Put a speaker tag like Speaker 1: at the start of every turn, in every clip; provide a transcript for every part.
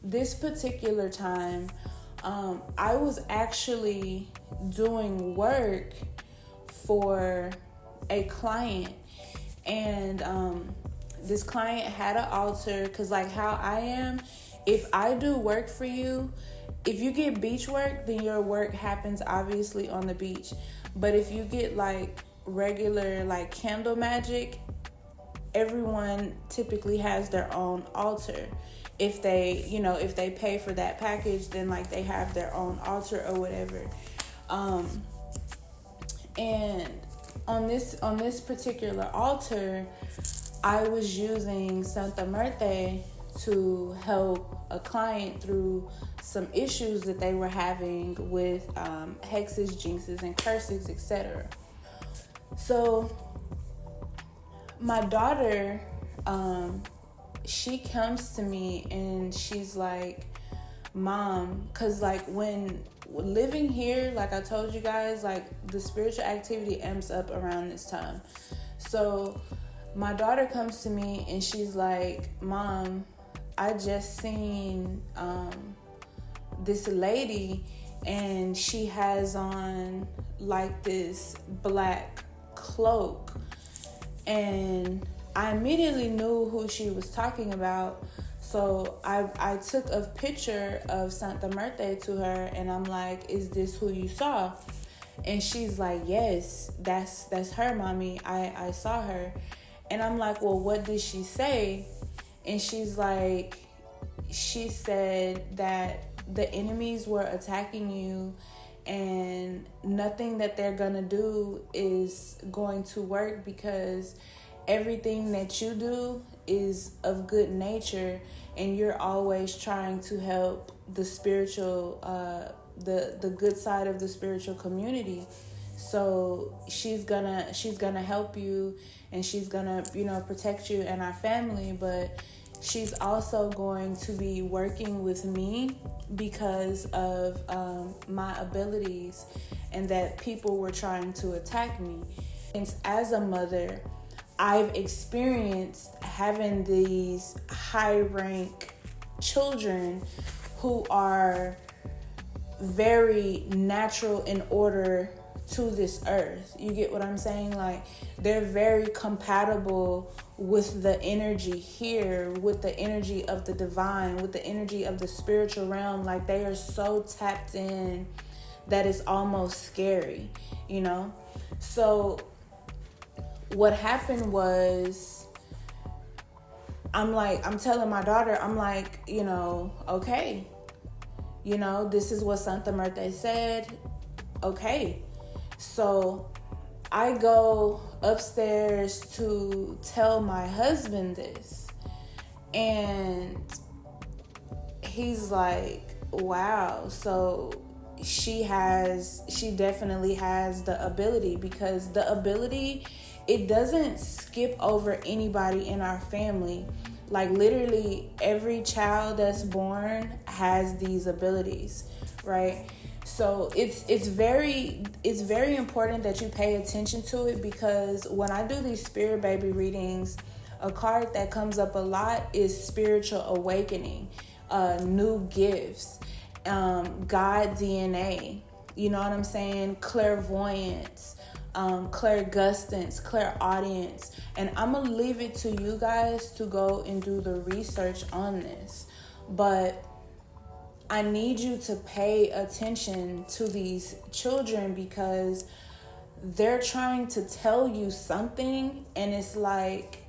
Speaker 1: this particular time, I was actually doing work for a client, and this client had an altar, because like how I am, if I do work for you, if you get beach work, then your work happens obviously on the beach. But if you get like regular like candle magic, everyone typically has their own altar. If they, if they pay for that package, then like they have their own altar or whatever. And on this particular altar, I was using Santa Muerte to help a client through some issues that they were having with hexes, jinxes, and curses, etc. So my daughter, she comes to me and she's like, Mom, because like when living here, like I told you guys, like the spiritual activity amps up around this time. So my daughter comes to me and she's like, Mom, I just seen this lady, and she has on like this black cloak. And I immediately knew who she was talking about. So I took a picture of Santa Muerte to her, and I'm like, is this who you saw? And she's like, yes, that's her, Mommy. I saw her. And I'm like, well, what did she say? And she's like, she said that the enemies were attacking you, and nothing that they're gonna do is going to work, because everything that you do is of good nature, and you're always trying to help the spiritual, the good side of the spiritual community. So she's gonna help you, and she's gonna, protect you and our family, but she's also going to be working with me because of my abilities, and that people were trying to attack me. And as a mother, I've experienced having these high rank children who are very natural in order to this earth. You get what I'm saying? Like, they're very compatible with the energy here, with the energy of the divine, with the energy of the spiritual realm. Like, they are so tapped in that it's almost scary, So what happened was, I'm telling my daughter, I'm like, okay, this is what Santa Muerte said. Okay. So I go upstairs to tell my husband this, and he's like, wow, so she definitely has the ability, because the ability, it doesn't skip over anybody in our family. Like, literally every child that's born has these abilities, right? So it's very important that you pay attention to it, because when I do these spirit baby readings, a card that comes up a lot is spiritual awakening, new gifts, God DNA, you know what I'm saying? Clairvoyance, clairgustance, clairaudience. And I'm gonna leave it to you guys to go and do the research on this. But I need you to pay attention to these children, because they're trying to tell you something, and it's like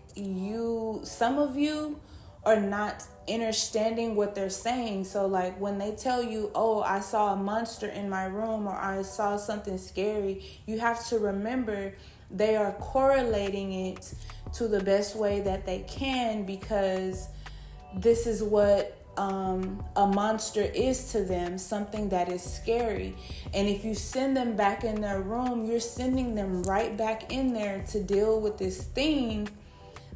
Speaker 1: some of you are not understanding what they're saying. So like when they tell you, oh, I saw a monster in my room, or I saw something scary, you have to remember they are correlating it to the best way that they can, because this is what a monster is to them, something that is scary. And if you send them back in their room, you're sending them right back in there to deal with this thing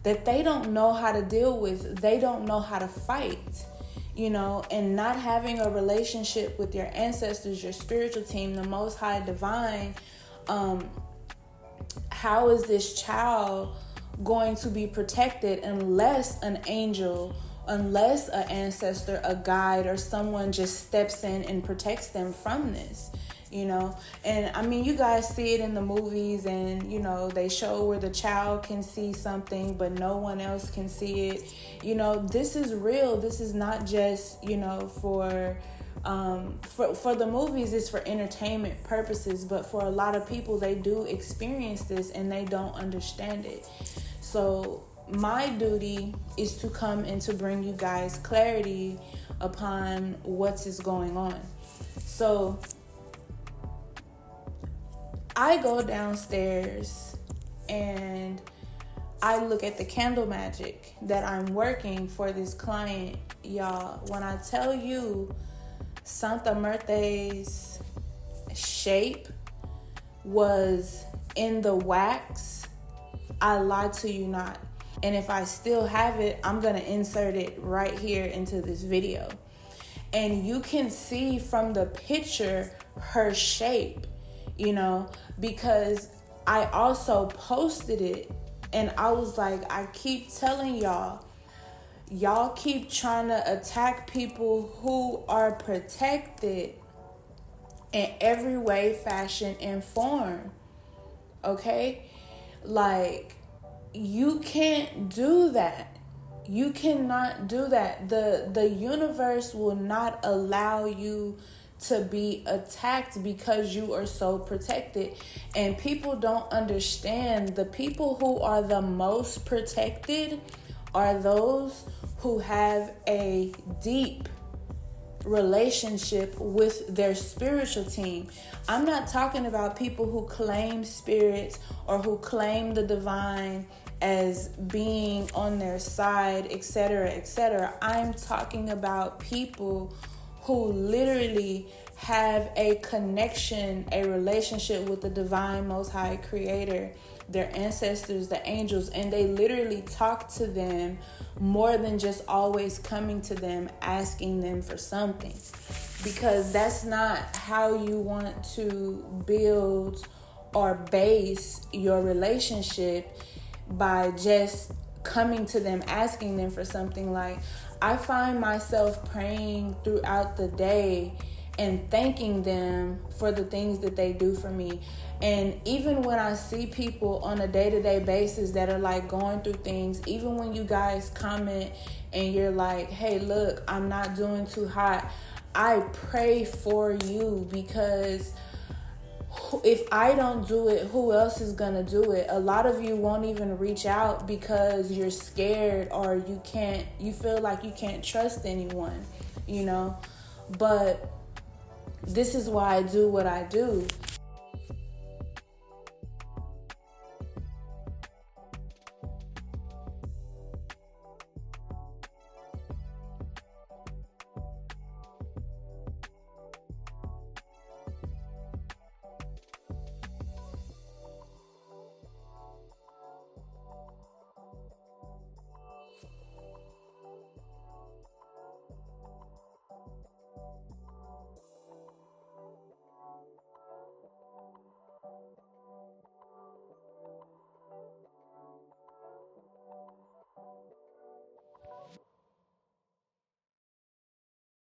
Speaker 1: that they don't know how to deal with. They don't know how to fight, and not having a relationship with your ancestors, your spiritual team, the Most High Divine. How is this child going to be protected unless an angel unless an ancestor, a guide, or someone just steps in and protects them from this. And I mean, you guys see it in the movies, and they show where the child can see something but no one else can see it. This is real. This is not just for the movies. It's for entertainment purposes, but for a lot of people, they do experience this and they don't understand it. So my duty is to come and to bring you guys clarity upon what is going on. So I go downstairs and I look at the candle magic that I'm working for this client. Y'all, when I tell you Santa Muerte's shape was in the wax, I lie to you not. And if I still have it, I'm going to insert it right here into this video. And you can see from the picture her shape, because I also posted it, and I was like, I keep telling y'all keep trying to attack people who are protected in every way, fashion, and form. Okay? Like, you can't do that. You cannot do that. The universe will not allow you to be attacked because you are so protected. And people don't understand, the people who are the most protected are those who have a deep relationship with their spiritual team. I'm not talking about people who claim spirits or who claim the divine as being on their side, etc., etc. I'm talking about people who literally have a connection, a relationship with the divine most high creator, their ancestors, the angels, and they literally talk to them more than just always coming to them, asking them for something. Because that's not how you want to build or base your relationship, by just coming to them, asking them for something. Like, I find myself praying throughout the day and thanking them for the things that they do for me. And even when I see people on a day-to-day basis that are like going through things, even when you guys comment and you're like, hey, look, I'm not doing too hot, I pray for you, because if I don't do it, who else is gonna do it? A lot of you won't even reach out because you're scared, or you feel like you can't trust anyone, But this is why I do what I do.